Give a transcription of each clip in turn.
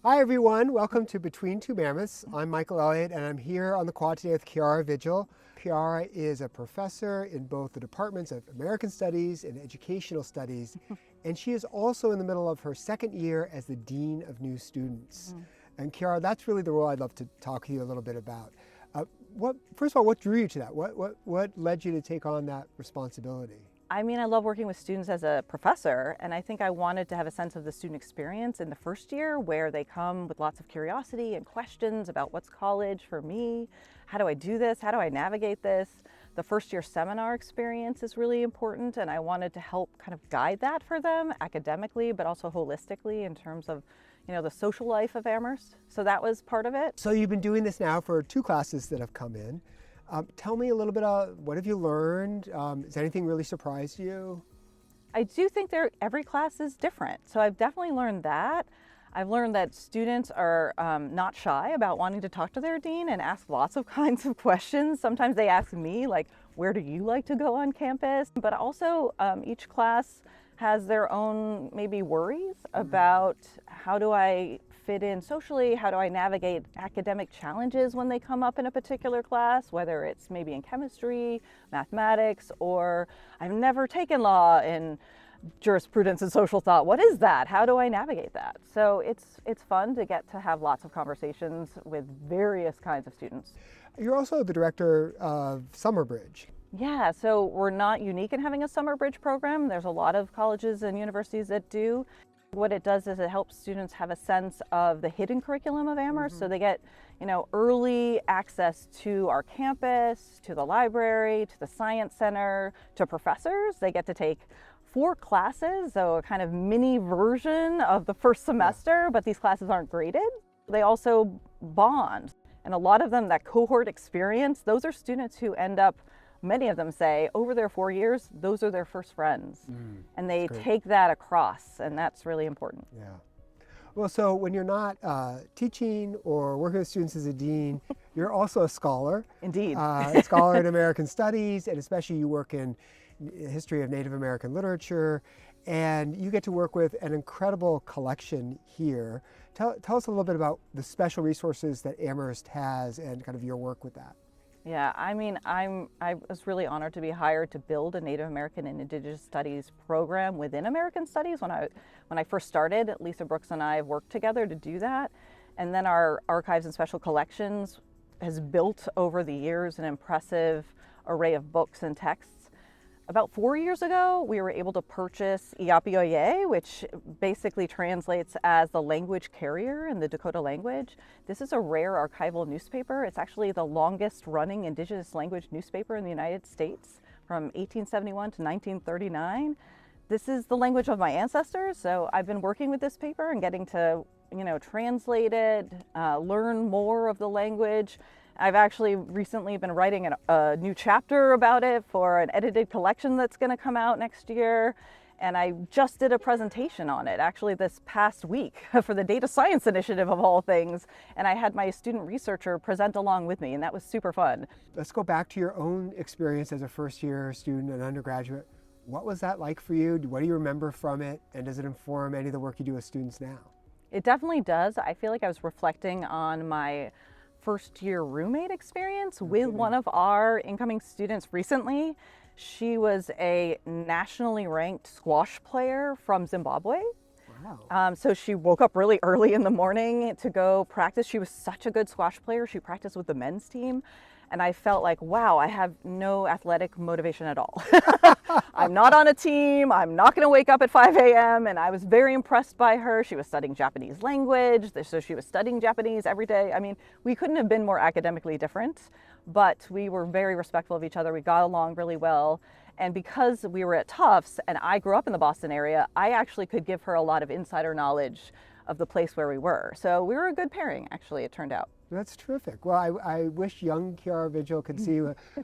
Hi everyone, welcome to Between Two Mammoths. I'm Michael Elliott and I'm here on the quad today with Chiara Vigil. Chiara is a professor in both the departments of American Studies and Educational Studies, and she is also in the middle of her second year as the Dean of New Students. And Chiara, that's really the role I'd love to talk to you a little bit about. First of all, what drew you to that? What led you to take on that responsibility? I mean, I love working with students as a professor, and I think I wanted to have a sense of the student experience in the first year where they come with lots of curiosity and questions about what's college for me, how do I do this, how do I navigate this. The first year seminar experience is really important, and I wanted to help kind of guide that for them academically, but also holistically in terms of the social life of Amherst. So that was part of it. So you've been doing this now for two classes that have come in. Tell me a little bit about what have you learned? Has anything really surprised you? I do think every class is different. So I've definitely learned that. I've learned that students are not shy about wanting to talk to their dean and ask lots of kinds of questions. Sometimes they ask me, like, where do you like to go on campus? But also each class has their own maybe worries about how do I fit in socially, how do I navigate academic challenges when they come up in a particular class, whether it's maybe in chemistry, mathematics, or I've never taken law in jurisprudence and social thought. What is that? How do I navigate that? So it's fun to get to have lots of conversations with various kinds of students. You're also the director of Summer Bridge. Yeah, so we're not unique in having a summer bridge program. There's a lot of colleges and universities that do. What it does is it helps students have a sense of the hidden curriculum of Amherst, so they get, early access to our campus, to the library, to the science center, to professors. They get to take 4 classes, so a kind of mini version of the first semester, but these classes aren't graded. They also bond, and a lot of them, that cohort experience, those are students who end up, many of them say, over their 4 years, those are their first friends. And they take that across, and that's really important. Yeah. Well, so when you're not teaching or working with students as a dean, you're also a scholar. Indeed. A scholar in American Studies, and especially you work in history of Native American literature, and you get to work with an incredible collection here. Tell us a little bit about the special resources that Amherst has and kind of your work with that. Yeah, I mean, I was really honored to be hired to build a Native American and Indigenous Studies program within American Studies. When I first started, Lisa Brooks and I have worked together to do that. And then our Archives and Special Collections has built over the years an impressive array of books and texts. About 4 years ago, we were able to purchase Iapioye, which basically translates as the language carrier in the Dakota language. This is a rare archival newspaper. It's actually the longest running Indigenous language newspaper in the United States from 1871 to 1939. This is the language of my ancestors, so I've been working with this paper and getting to, translate it, learn more of the language. I've actually recently been writing a new chapter about it for an edited collection that's going to come out next year. And I just did a presentation on it, actually this past week for the Data Science Initiative of all things. And I had my student researcher present along with me, and that was super fun. Let's go back to your own experience as a first-year student and undergraduate. What was that like for you? What do you remember from it? And does it inform any of the work you do with students now? It definitely does. I feel like I was reflecting on my first year roommate experience with one of our incoming students recently. She was a nationally ranked squash player from Zimbabwe. Wow. So she woke up really early in the morning to go practice. She was such a good squash player. She practiced with the men's team. And I felt like, wow, I have no athletic motivation at all. I'm not on a team. I'm not going to wake up at 5 a.m. And I was very impressed by her. She was studying Japanese language, so she was studying Japanese every day. I mean, we couldn't have been more academically different, but we were very respectful of each other. We got along really well. And because we were at Tufts and I grew up in the Boston area, I actually could give her a lot of insider knowledge of the place where we were. So we were a good pairing, actually, it turned out. That's terrific. Well, I wish young Chiara Vigil could see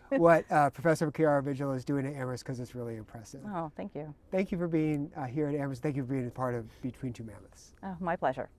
what Professor Chiara Vigil is doing at Amherst, because it's really impressive. Oh, thank you. Thank you for being here at Amherst. Thank you for being a part of Between Two Mammoths. Oh, my pleasure.